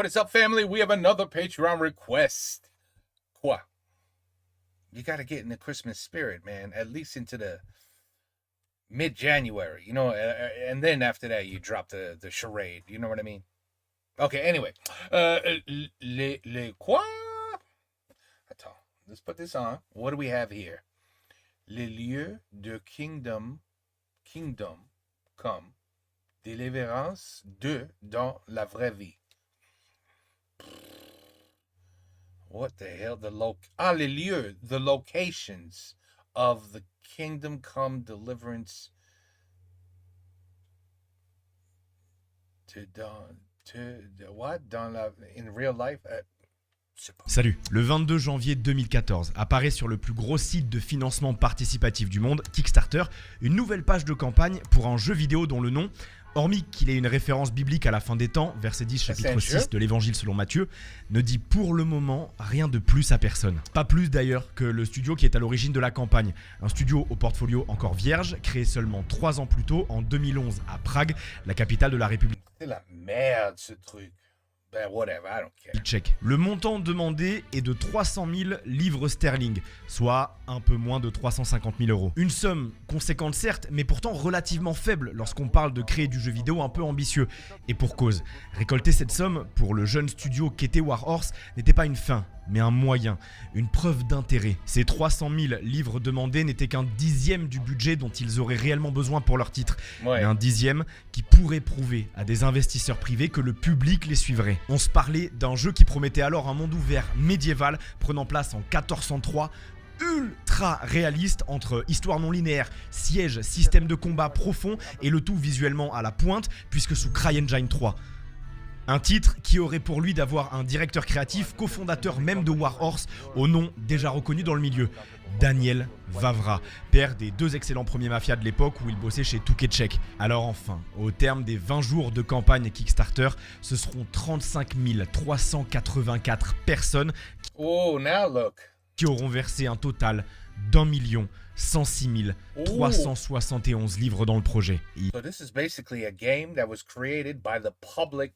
What is up, family? We have another Patreon request. Quoi? You gotta get in the Christmas spirit, man. At least into the mid-January, you know, and then after that you drop the charade. You know what I mean? Okay, anyway. Les quoi? Attends, let's put this on. What do we have here? Les lieux de Kingdom Come Deliverance 2 dans la vraie vie. What the hell? Les lieux, the locations of the Kingdom Come Deliverance in real life? Salut. Le 22 janvier 2014 apparaît sur le plus gros site de financement participatif du monde, Kickstarter, une nouvelle page de campagne pour un jeu vidéo dont le nom, hormis qu'il ait une référence biblique à la fin des temps, verset 10 chapitre 6 de l'évangile selon Matthieu, ne dit pour le moment rien de plus à personne. Pas plus d'ailleurs que le studio qui est à l'origine de la campagne. Un studio au portfolio encore vierge, créé seulement 3 ans plus tôt, en 2011 à Prague, la capitale de la République. C'est la merde ce truc. Ben whatever, I don't care. Tchèque. Le montant demandé est de 300 000 livres sterling, soit un peu moins de 350 000 euros. Une somme conséquente certes, mais pourtant relativement faible lorsqu'on parle de créer du jeu vidéo un peu ambitieux. Et pour cause, récolter cette somme pour le jeune studio qu'était Warhorse n'était pas une fin, mais un moyen, une preuve d'intérêt. Ces 300 000 livres demandés n'étaient qu'un dixième du budget dont ils auraient réellement besoin pour leur titre. Ouais. Et un dixième qui pourrait prouver à des investisseurs privés que le public les suivrait. On se parlait d'un jeu qui promettait alors un monde ouvert médiéval prenant place en 1403, ultra réaliste entre histoire non linéaire, siège, système de combat profond et le tout visuellement à la pointe puisque sous CryEngine 3. Un titre qui aurait pour lui d'avoir un directeur créatif, cofondateur même de Warhorse, au nom déjà reconnu dans le milieu, Daniel Vavra, père des 2 excellents premiers mafias de l'époque où il bossait chez Tchèque. Alors enfin, au terme des 20 jours de campagne Kickstarter, ce seront 35 384 personnes qui auront versé un total d'1 106 371 livres dans le projet. So this is basically a game that was created by the public.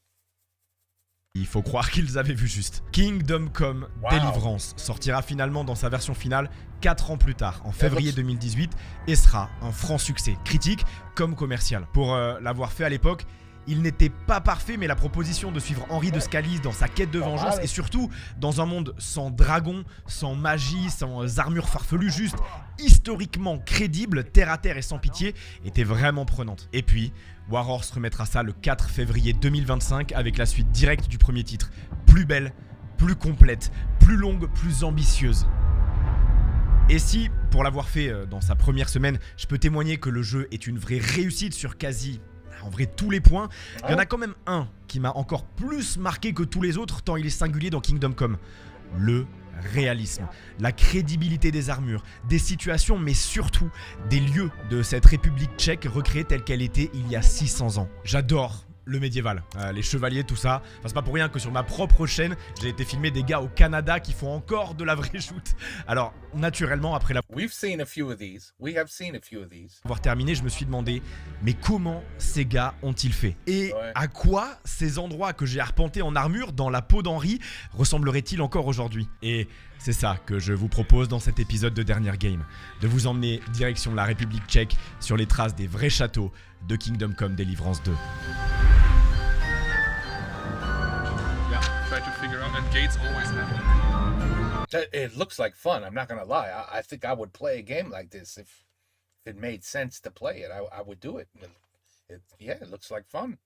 Il faut croire qu'ils avaient vu juste. Kingdom Come Deliverance sortira finalement dans sa version finale 4 ans plus tard, en février 2018, et sera un franc succès, critique comme commercial. Pour l'avoir fait à l'époque, il n'était pas parfait, mais la proposition de suivre Henri de Scalise dans sa quête de vengeance et surtout dans un monde sans dragons, sans magie, sans armure farfelue, juste historiquement crédible, terre à terre et sans pitié, était vraiment prenante. Et puis, Warhorse remettra ça le 4 février 2025 avec la suite directe du premier titre. Plus belle, plus complète, plus longue, plus ambitieuse. Et si, pour l'avoir fait dans sa première semaine, je peux témoigner que le jeu est une vraie réussite sur quasi... en vrai tous les points, il y en a quand même un qui m'a encore plus marqué que tous les autres tant il est singulier dans Kingdom Come. Le réalisme, la crédibilité des armures, des situations mais surtout des lieux de cette République tchèque recréée telle qu'elle était il y a 600 ans. J'adore le médiéval, les chevaliers, tout ça. Enfin, c'est pas pour rien que sur ma propre chaîne, j'ai été filmer des gars au Canada qui font encore de la vraie shoot. Alors, naturellement, après avoir terminé, je me suis demandé, mais comment ces gars ont-ils fait? Et à quoi ces endroits que j'ai arpentés en armure dans la peau d'Henri ressembleraient-ils encore aujourd'hui? Et c'est ça que je vous propose dans cet épisode de Dernière Game, de vous emmener direction la République tchèque sur les traces des vrais châteaux de Kingdom Come Deliverance 2. Try to figure out, and gates always happen. It looks like fun, I'm not gonna lie. I think I would play a game like this if it made sense to play it. I would do it. It looks like fun.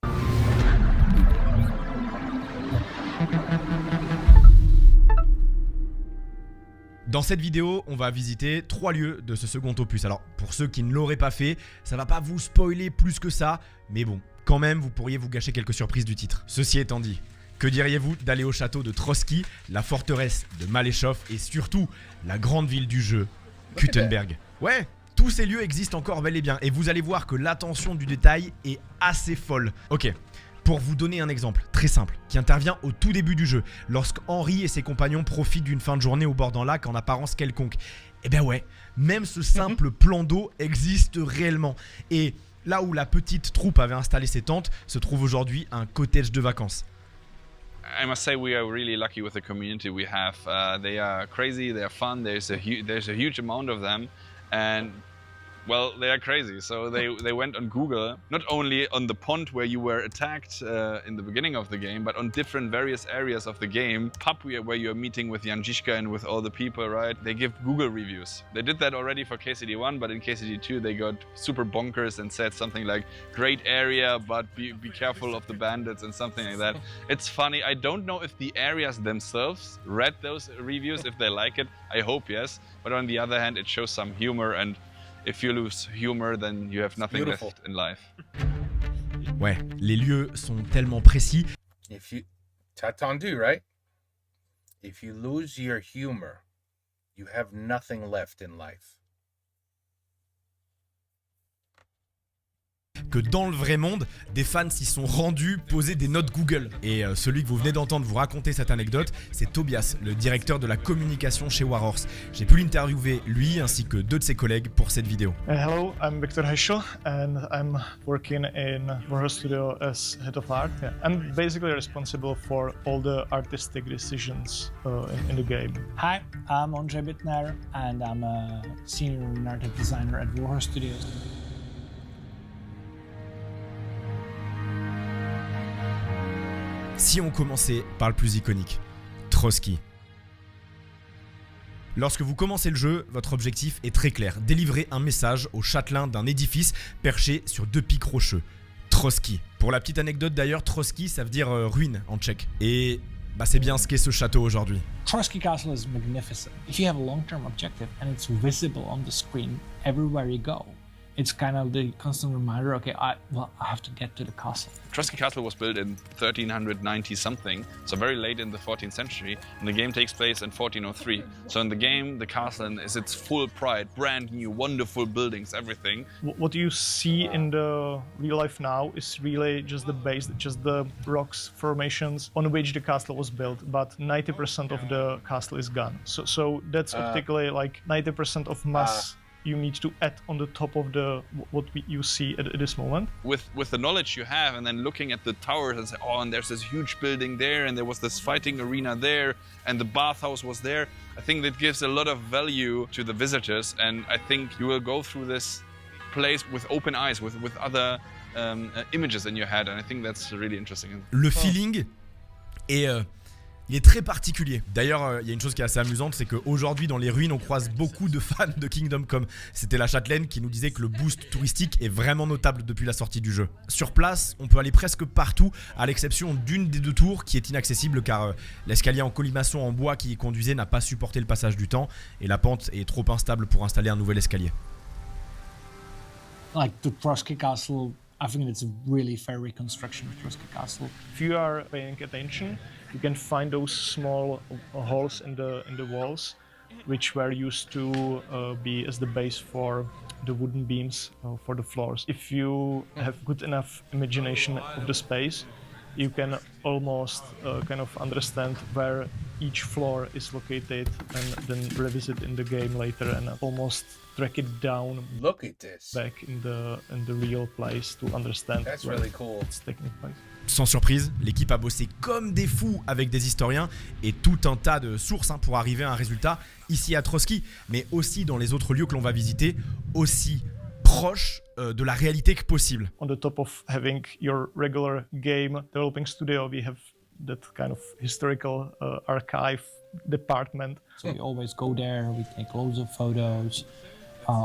Dans cette vidéo, on va visiter 3 lieux de ce second opus. Alors, pour ceux qui ne l'auraient pas fait, ça va pas vous spoiler plus que ça, mais bon, quand même, vous pourriez vous gâcher quelques surprises du titre. Ceci étant dit, que diriez-vous d'aller au château de Trotsky, la forteresse de Malechov et surtout la grande ville du jeu, Kuttenberg? Ouais, tous ces lieux existent encore bel et bien, et vous allez voir que l'attention du détail est assez folle. Ok. Pour vous donner un exemple très simple, qui intervient au tout début du jeu, lorsqu'Henri et ses compagnons profitent d'une fin de journée au bord d'un lac en apparence quelconque. Eh ben ouais, même ce simple plan d'eau existe réellement. Et là où la petite troupe avait installé ses tentes, se trouve aujourd'hui un cottage de vacances. I must say we are really lucky with the community we have. They are crazy, they are fun, there's a huge amount of them, and well, they are crazy. So they went on Google, not only on the pond where you were attacked in the beginning of the game, but on different various areas of the game. Pub where you're meeting with Janjiška and with all the people, right? They give Google reviews. They did that already for KCD1, but in KCD2 they got super bonkers and said something like, great area, but be careful of the bandits and something like that. It's funny. I don't know if the areas themselves read those reviews, if they like it. I hope yes. But on the other hand, it shows some humor, and if you lose humor, then you have nothing left in life. Ouais, les lieux sont tellement précis. If you, t'as entendu, right? If you lose your humor, you have nothing left in life. Que dans le vrai monde, des fans s'y sont rendus poser des notes Google. Et celui que vous venez d'entendre vous raconter cette anecdote, c'est Tobias, le directeur de la communication chez Warhorse. J'ai pu l'interviewer, lui, ainsi que deux de ses collègues pour cette vidéo. Hello, I'm Victor Heschel and I'm working in Warhorse Studio as head of art. Yeah. I'm basically responsible for all the artistic decisions in the game. Hi, I'm Andrzej Bittner and I'm a senior narrative designer at Warhorse Studios. Si on commençait par le plus iconique, Trotsky. Lorsque vous commencez le jeu, votre objectif est très clair, délivrer un message au châtelain d'un édifice perché sur deux pics rocheux. Trotsky. Pour la petite anecdote d'ailleurs, Trotsky ça veut dire ruine en tchèque. Et c'est bien ce qu'est ce château aujourd'hui. Trotsky Castle is magnificent. If you have a long-term objective and it's visible on the screen everywhere you go, it's kind of the constant reminder, okay, I have to get to the castle. Trotsky Castle was built in 1390 something, so very late in the 14th century, and the game takes place in 1403. So in the game, the castle is its full pride, brand new, wonderful buildings, everything. What you see in the real life now is really just the base, just the rocks formations on which the castle was built, but 90% of the castle is gone. So that's optically like 90% of mass you need to add on the top of you see at this moment. With the knowledge you have, and then looking at the towers and say, oh, and there's this huge building there, and there was this fighting arena there, and the bathhouse was there. I think that gives a lot of value to the visitors, and I think you will go through this place with open eyes, with other images in your head, and I think that's really interesting. Le feeling est il est très particulier. D'ailleurs, il y a une chose qui est assez amusante, c'est qu'aujourd'hui dans les ruines, on croise beaucoup de fans de Kingdom Come. C'était la châtelaine qui nous disait que le boost touristique est vraiment notable depuis la sortie du jeu. Sur place, on peut aller presque partout, à l'exception d'une des deux tours qui est inaccessible car l'escalier en colimaçon en bois qui y conduisait n'a pas supporté le passage du temps et la pente est trop instable pour installer un nouvel escalier. Like the Trotsky Castle, I think it's a really fair reconstruction of Trotsky Castle. If you are paying attention, you can find those small holes in the walls, which were used to be as the base for the wooden beams for the floors. If you have good enough imagination of the space, you can almost kind of understand where each floor is located and then revisit in the game later and almost track it down. Look at this. Back in the real place to understand. That's really cool. It's taking place. Sans surprise, l'équipe a bossé comme des fous avec des historiens et tout un tas de sources pour arriver à un résultat ici à Trotsky, mais aussi dans les autres lieux que l'on va visiter, aussi proche de la réalité que possible. On the top of having your regular game developing studio, we have that kind of historical archive department. So we always go there, we take loads of photos,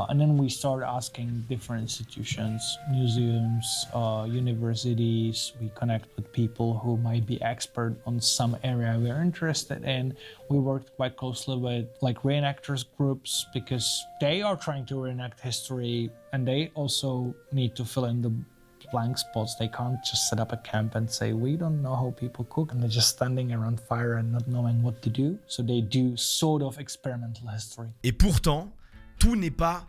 and then we start asking different institutions, museums, universities. We connect with people who might be expert on some area we're interested in. We worked quite closely with like reenactors groups because they are trying to reenact history and they also need to fill in the blank spots. They can't just set up a camp and say, we don't know how people cook, and they're just standing around fire and not knowing what to do. So they do sort of experimental history. Et pourtant, tout n'est pas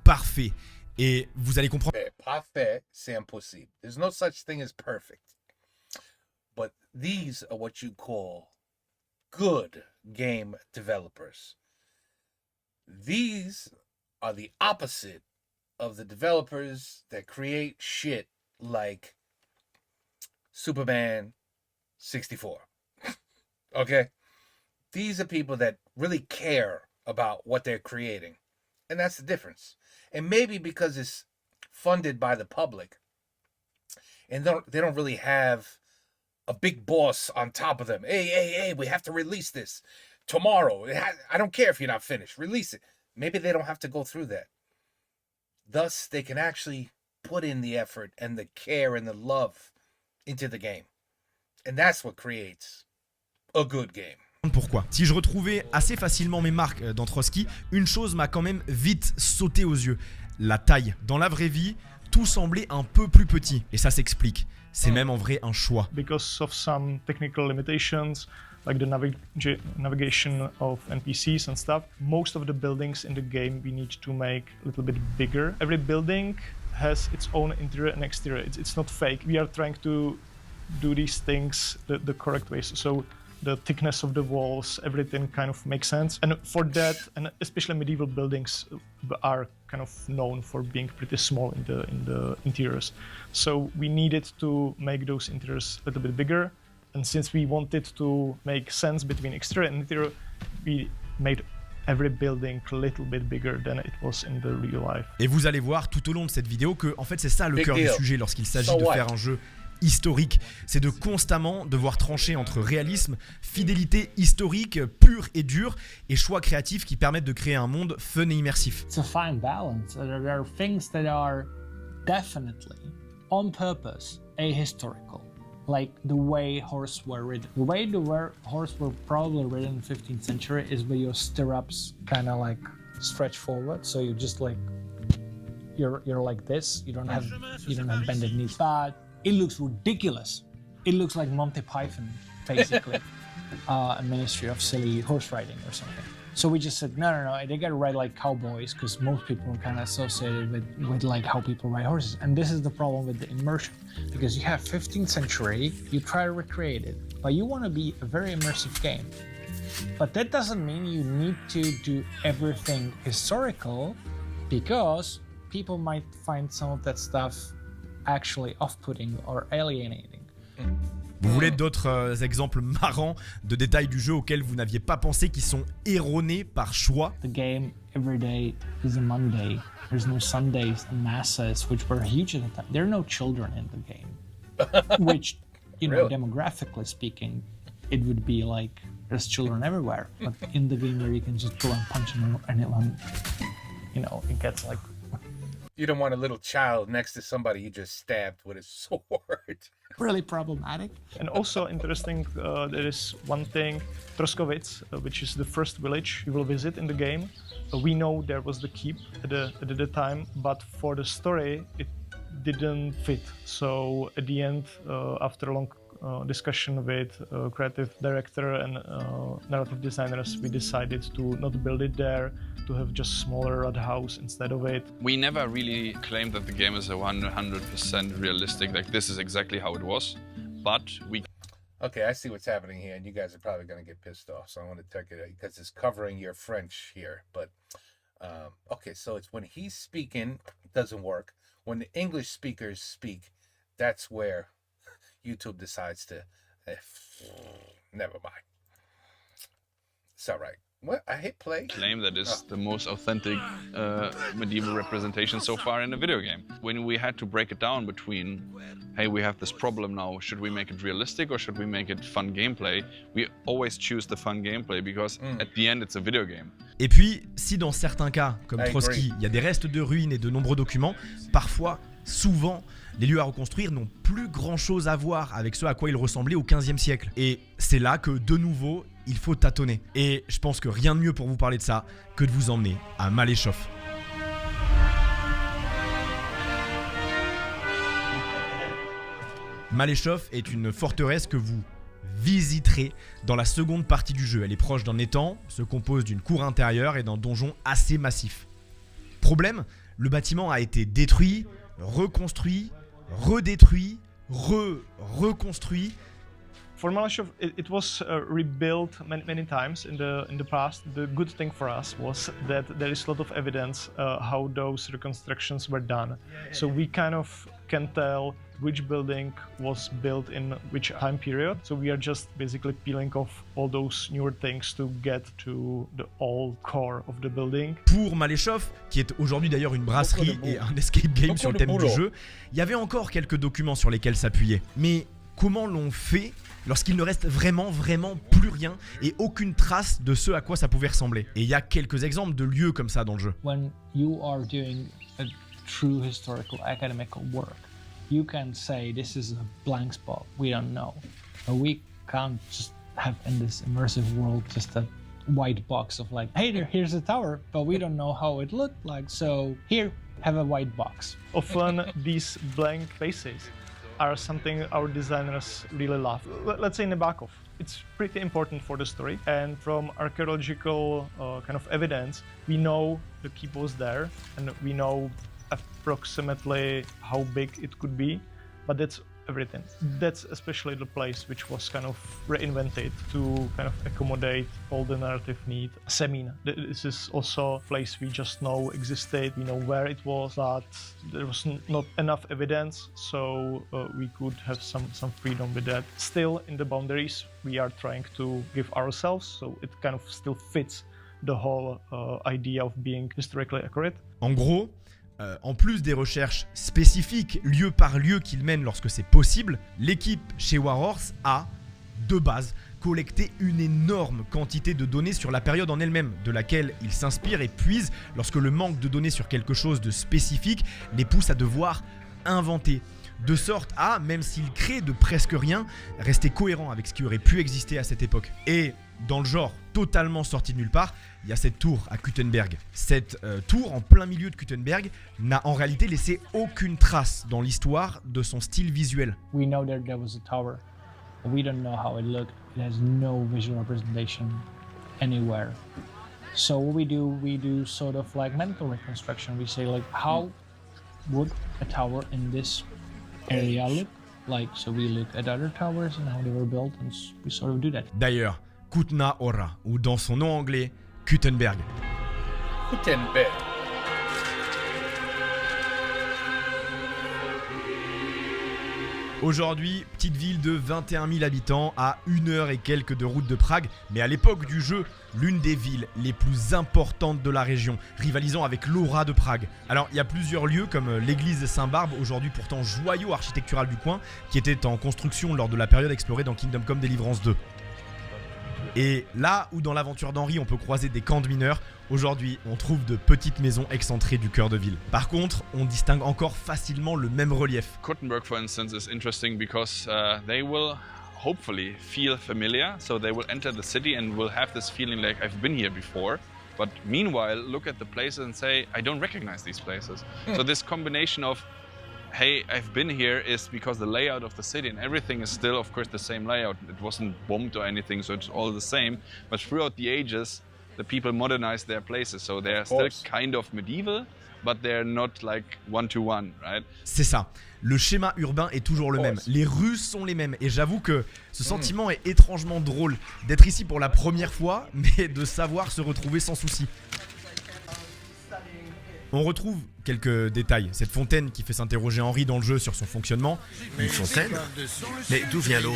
parfait. Et vous allez comprendre. Parfait, c'est impossible. There's no such thing as perfect. But these are what you call good game developers. These are the opposite of the developers that create shit like Superman 64. Okay? These are people that really care about what they're creating. And that's the difference. And maybe because it's funded by the public and they don't really have a big boss on top of them. Hey, we have to release this tomorrow. I don't care if you're not finished. Release it. Maybe they don't have to go through that. Thus, they can actually put in the effort and the care and the love into the game. And that's what creates a good game. Pourquoi. Si je retrouvais assez facilement mes marques dans Trotsky, une chose m'a quand même vite sauté aux yeux. La taille. Dans la vraie vie, tout semblait un peu plus petit. Et ça s'explique. C'est même en vrai un choix. Because of some technical limitations, like the navigation of NPCs and stuff, most of the buildings in the game we need to make a little bit bigger. Every building has its own interior and exterior. It's not fake. We are trying to do these things the correct way. So the thickness of the walls, everything kind of makes sense. And for that, and especially medieval buildings are kind of known for being pretty small in the interiors. So we needed to make those interiors a little bit bigger. And since we wanted to make sense between exterior and interior, we made every building a little bit bigger than it was in the real life. Et vous allez voir tout au long de cette vidéo que en fait c'est ça le cœur du sujet lorsqu'il s'agit de faire un jeu historique, c'est de constamment devoir trancher entre réalisme, fidélité historique pure et dure et choix créatifs qui permettent de créer un monde fun et immersif. It's a fine balance. There are things that are definitely on purpose ahistorical, like the way horses were ridden. The way horses were probably ridden in the 15th century is where your stirrups kind of like stretch forward, so you just like you're like this. You don't have bended knees, but it looks ridiculous. It looks like Monty Python, basically, a ministry of silly horse riding or something. So we just said, no, they gotta ride like cowboys because most people are kind of associated with like how people ride horses. And this is the problem with the immersion, because you have 15th century, you try to recreate it, but you want to be a very immersive game. But that doesn't mean you need to do everything historical, because people might find some of that stuff actually off-putting or alienating. Vous voulez d'autres exemples marrants de détails du jeu auxquels vous n'aviez pas pensé, qui sont erronés par choix? The game every day is a Monday. There's no Sundays and masses, which were huge at the time. There are no children in the game, which, you know, demographically speaking, it would be like there's children everywhere. But in the game where you can just go and punch anyone, you know, it gets like. You don't want a little child next to somebody you just stabbed with a sword. Really problematic. And also interesting, there is one thing, Troskowitz, which is the first village you will visit in the game. We know there was the keep at the time, but for the story, it didn't fit. So at the end, after a long discussion with creative director and narrative designers, we decided to not build it there, to have just smaller red house instead of it. We never really claimed that the game is a 100% realistic, like this is exactly how it was, but we... Okay, I see what's happening here, and you guys are probably going to get pissed off, so I want to take it because it's covering your French here. But, okay, so it's when he's speaking, it doesn't work. When the English speakers speak, that's where YouTube decides to... never mind. It's all right. What? I hit play? Claim that is the most authentic medieval representation so far in a video game. When we had to break it down between, hey, we have this problem now, should we make it realistic or should we make it fun gameplay? We always choose the fun gameplay because at the end it's a video game. Et puis, si dans certains cas, comme Trotsky, il y a des restes de ruines et de nombreux documents, parfois, souvent, les lieux à reconstruire n'ont plus grand chose à voir avec ce à quoi ils ressemblaient au XVe siècle. Et c'est là que, de nouveau, il faut tâtonner. Et je pense que rien de mieux pour vous parler de ça que de vous emmener à Maléchoff. Maléchoff est une forteresse que vous visiterez dans la seconde partie du jeu. Elle est proche d'un étang, se compose d'une cour intérieure et d'un donjon assez massif. Problème, le bâtiment a été détruit, reconstruit, redétruit, reconstruit. For Malashov, it was rebuilt many times in the past. The good thing for us was that there is a lot of evidence how those reconstructions were done. So we kind of can tell which building was built in which time period. So we are just basically peeling off all those newer things to get to the old core of the building. Pour Maléchoff, qui est aujourd'hui d'ailleurs une brasserie et un escape game sur le thème du jeu, il y avait encore quelques documents sur lesquels s'appuyer. Mais comment l'on fait lorsqu'il ne reste vraiment plus rien et aucune trace de ce à quoi ça pouvait ressembler? Et il y a quelques exemples de lieux comme ça dans le jeu. When you are doing a true historical academic work, you can say this is a blank spot, we don't know. But we can't just have in this immersive world just a white box of like, hey, here's a tower, but we don't know how it looked like, so here, have a white box. Often these blank spaces are something our designers really love. Let's say Nabokov. It's pretty important for the story, and from archaeological kind of evidence, we know the keep was there, and we know approximately how big it could be, but that's everything. That's especially the place which was kind of reinvented to kind of accommodate all the narrative need. Semina. This is also a place we just know existed. We know where it was, but there was not enough evidence, so we could have some freedom with that. Still, in the boundaries, we are trying to give ourselves, so it kind of still fits the whole idea of being historically accurate. En gros, en plus des recherches spécifiques lieu par lieu qu'ils mènent lorsque c'est possible, l'équipe chez Warhorse a, de base, collecté une énorme quantité de données sur la période en elle-même, de laquelle ils s'inspirent et puisent lorsque le manque de données sur quelque chose de spécifique les pousse à devoir inventer. De sorte à, même s'ils créent de presque rien, rester cohérent avec ce qui aurait pu exister à cette époque. Et dans le genre totalement sorti de nulle part, il y a cette tour à Kuttenberg. Cette tour en plein milieu de Kuttenberg n'a en réalité laissé aucune trace dans l'histoire de son style visuel. We know that there was a tower, but we don't know how it looked. It has no visual representation anywhere. So what we do sort of like mental reconstruction. We say like, how would a tower in this area look like? So we look at other towers and how they were built, and we sort of do that. D'ailleurs, Kutna Hora, ou dans son nom anglais, Kuttenberg. Gutenberg. Aujourd'hui, petite ville de 21 000 habitants à 1 heure et quelques de route de Prague, mais à l'époque du jeu, l'une des villes les plus importantes de la région, rivalisant avec l'aura de Prague. Alors, il y a plusieurs lieux comme l'église de Saint-Barbe, aujourd'hui pourtant joyau architectural du coin, qui était en construction lors de la période explorée dans Kingdom Come Deliverance 2. Et là où dans l'aventure d'Henri on peut croiser des camps de mineurs, aujourd'hui on trouve de petites maisons excentrées du cœur de ville. Par contre, on distingue encore facilement le même relief. Kuttenberg, for instance, is interesting because they will hopefully feel familiar, so they will enter the city and will have this feeling like I've been here before. But meanwhile, look at the places and say, I don't recognize these places. So this combination of, hey, I've been here is because the layout of the city and everything is still, of course, the same layout. It wasn't bombed or anything, so it's all the same. But throughout the ages, the people modernized their places, so they're still kind of medieval, but they're not like one-to-one, right? C'est ça. Le schéma urbain est toujours le même. Les rues sont les mêmes. Et j'avoue que ce sentiment est étrangement drôle d'être ici pour la première fois, mais de savoir se retrouver sans souci. On retrouve quelques détails. Cette fontaine qui fait s'interroger Henri dans le jeu sur son fonctionnement. Une fontaine? Mais d'où vient l'eau?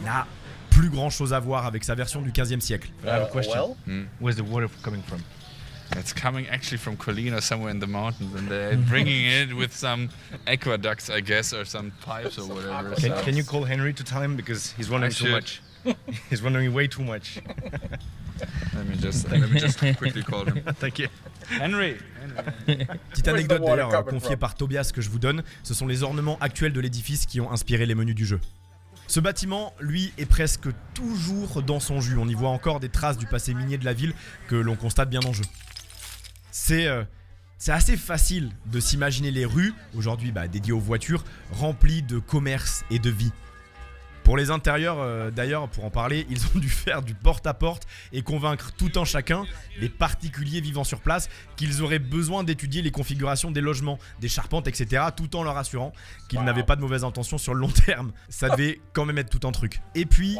N'a plus grand chose à voir avec sa version du 15e siècle. I have a question. Well, Where's the water coming from? It's coming actually from Colina, somewhere in the mountains, and they're bringing it with some aqueducts, I guess, or some pipes or whatever. Can you call Henry to tell him, because he's wondering too should. much. He's wondering way too much. Let me just quickly call him. Thank you. Henry. Petite anecdote the water d'ailleurs coming confiée from? par Tobias que je vous donne, ce sont les ornements actuels de l'édifice qui ont inspiré les menus du jeu. Ce bâtiment, lui, est presque toujours dans son jus. On y voit encore des traces du passé minier de la ville que l'on constate bien en jeu. C'est assez facile de s'imaginer les rues, aujourd'hui dédiées aux voitures, remplies de commerce et de vie. Pour les intérieurs, d'ailleurs, pour en parler, ils ont dû faire du porte-à-porte et convaincre tout un chacun, les particuliers vivant sur place, qu'ils auraient besoin d'étudier les configurations des logements, des charpentes, etc., tout en leur assurant qu'ils n'avaient pas de mauvaises intentions sur le long terme. Ça devait quand même être tout un truc. Et puis,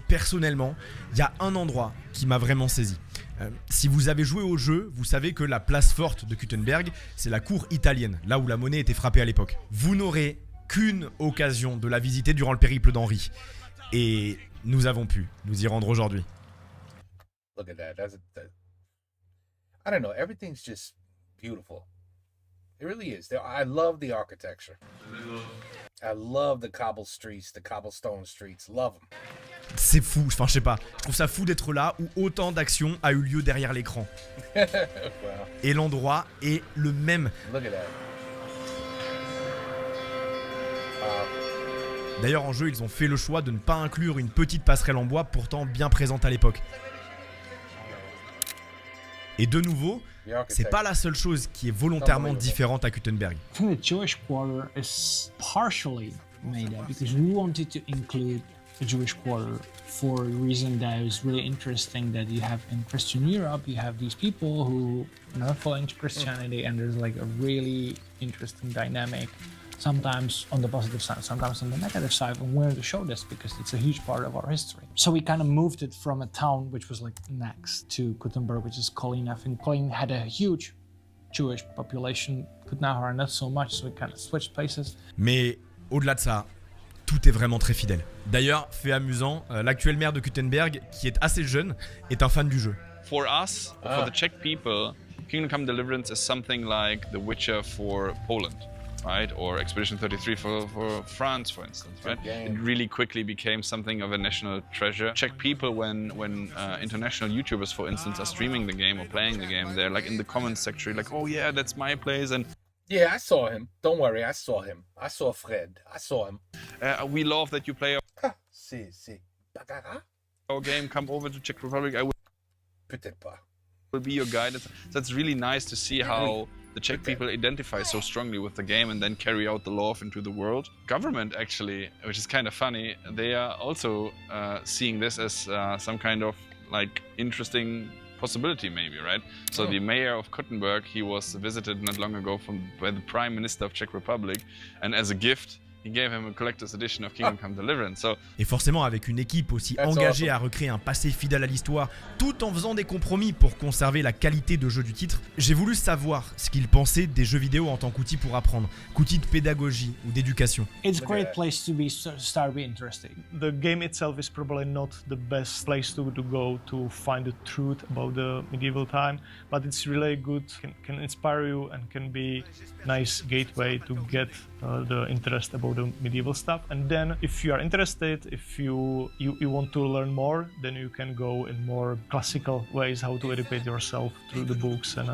personnellement, il y a un endroit qui m'a vraiment saisi. Si vous avez joué au jeu, vous savez que la place forte de Kuttenberg, c'est la cour italienne, là où la monnaie était frappée à l'époque. Vous n'aurez qu'une occasion de la visiter durant le périple d'Henri. Et nous avons pu nous y rendre aujourd'hui. Look at that. I don't know. Everything's just beautiful. It really is. I love the architecture. I love the cobblestone streets. Love them. C'est fou, enfin je sais pas, je trouve ça fou d'être là où autant d'action a eu lieu derrière l'écran. Wow. Et l'endroit est le même. Look at that. D'ailleurs en jeu ils ont fait le choix de ne pas inclure une petite passerelle en bois pourtant bien présente à l'époque. Et de nouveau, c'est pas la seule chose qui est volontairement différente à Kuttenberg. I think the Jewish quarter is partially made up because we wanted to include the Jewish quarter for a reason that is really interesting, that you have in Christian Europe, you have these people who are not following Christianity, and there's like a really interesting dynamic, sometimes on the positive side, sometimes on the negative side, and we're to show this because it's a huge part of our history. So we kind of moved it from a town which was like next to Kuttenberg, which is Kolin. I think Kolin had a huge Jewish population, Kutnahar not so much, so we kind of switched places. Mais au-delà de ça, tout est vraiment très fidèle. D'ailleurs, fait amusant, l'actuel maire de Kuttenberg, qui est assez jeune, est un fan du jeu. For us, for the Czech people, Kingdom Come Deliverance is something like The Witcher for Poland, right? Or Expedition 33 for France, for instance, right? It really quickly became something of a national treasure. Czech people, when international YouTubers, for instance, are streaming the game or playing the game, they're like in the comments section, like, oh yeah, that's my place, and Yeah, I saw him. Don't worry, I saw him. I saw Fred. I saw him. we love that you play Si. our game. Come over to Czech Republic. I Peut-être pas. will be your guide. That's really nice to see how the Czech people identify so strongly with the game and then carry out the love into the world. Government, actually, which is kind of funny, they are also seeing this as some kind of like interesting possibility, maybe, right? So the mayor of Kuttenberg, he was visited not long ago by the Prime Minister of Czech Republic, and as a gift, he gave him a collector's edition of Kingdom Come Deliverance. So, Et forcément, avec une équipe aussi That's engagée awesome. à recréer un passé fidèle à l'histoire, tout en faisant des compromis pour conserver la qualité de jeu du titre, j'ai voulu savoir ce qu'ils pensaient des jeux vidéo en tant qu'outil pour apprendre, qu'outil de pédagogie ou d'éducation. It's a great place to be start be interested. The game itself is probably not the best place to go to find the truth about the medieval time, but it's really good, can inspire you and can be nice gateway to get the interest about the medieval stuff. And then if you are interested, if you want to learn more, then you can go in more classical ways how to educate yourself through the books and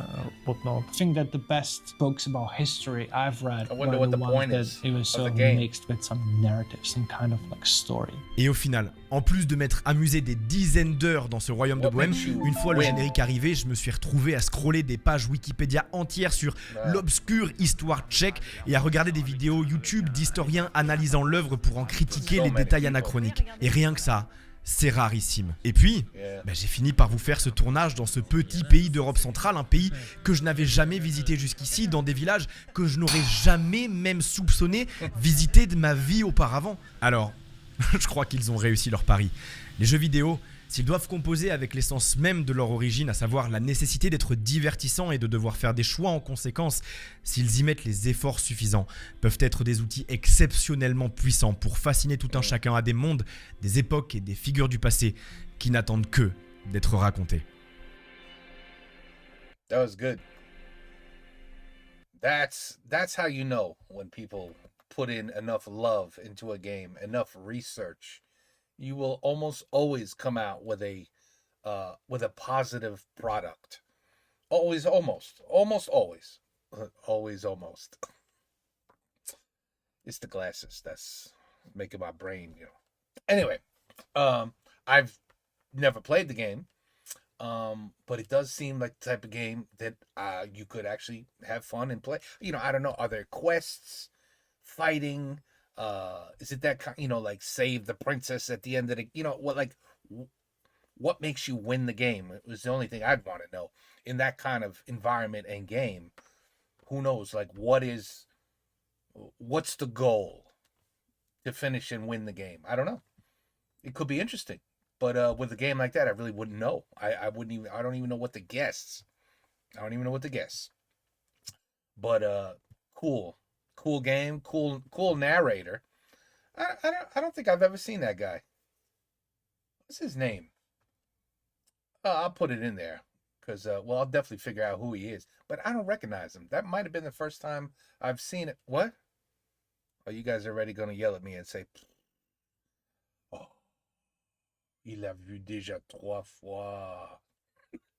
whatnot. I think that the best books about history I've read I wonder were what the the ones point that is it was of so the game. mixed with some narratives and kind of like story. Et au final, en plus de m'être amusé des dizaines d'heures dans ce royaume de What Bohème, makes you une fois le win? générique arrivé, je me suis retrouvé à scroller des pages Wikipédia entières sur l'obscure histoire tchèque et à regarder des vidéos YouTube d'historiens analysant l'œuvre pour en critiquer les détails anachroniques. Et rien que ça, c'est rarissime. Et puis, j'ai fini par vous faire ce tournage dans ce petit pays d'Europe centrale, un pays que je n'avais jamais visité jusqu'ici, dans des villages que je n'aurais jamais même soupçonné visiter de ma vie auparavant. Alors, je crois qu'ils ont réussi leur pari. Les jeux vidéo, s'ils doivent composer avec l'essence même de leur origine, à savoir la nécessité d'être divertissants et de devoir faire des choix en conséquence, s'ils y mettent les efforts suffisants, peuvent être des outils exceptionnellement puissants pour fasciner tout un chacun à des mondes, des époques et des figures du passé qui n'attendent que d'être racontés. That was good. That's how you know when people put in enough love into a game, enough research. You will almost always come out with a positive product. Always, almost always, almost. It's the glasses that's making my brain, Anyway, I've never played the game, but it does seem like the type of game that you could actually have fun and play. I don't know. Are there quests, fighting? Is it that kind, like save the princess at the end of the, what makes you win the game? It was the only thing I'd want to know in that kind of environment and game. Who knows? Like, what's the goal to finish and win the game? I don't know. It could be interesting, but with a game like that, I really wouldn't know. I don't even know what to guess. I don't even know what to guess. But cool Cool game, cool narrator. I don't think I've ever seen that guy. What's his name? I'll put it in there because well, I'll definitely figure out who he is. But I don't recognize him. That might have been the first time I've seen it. What? Oh, you guys are already gonna yell at me and say, "Oh, il a vu déjà 3 fois."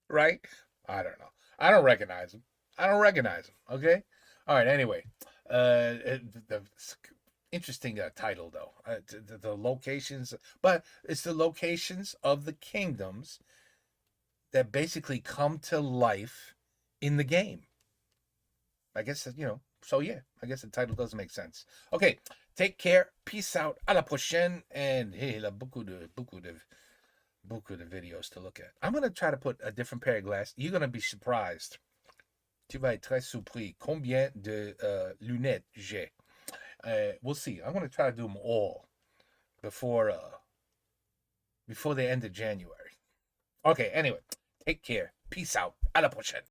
Right? I don't know. I don't recognize him. Okay. All right. Anyway, the interesting title though. The locations, but it's the locations of the kingdoms that basically come to life in the game. I guess So yeah, I guess the title doesn't make sense. Okay. Take care. Peace out. À la prochaine. And hey, il y a beaucoup de videos to look at. I'm gonna try to put a different pair of glasses. You're gonna be surprised. Tu vas être très surpris. Combien de lunettes j'ai? We'll see. I'm gonna try to do them all before the end of January. Okay. Anyway, take care. Peace out. À la prochaine.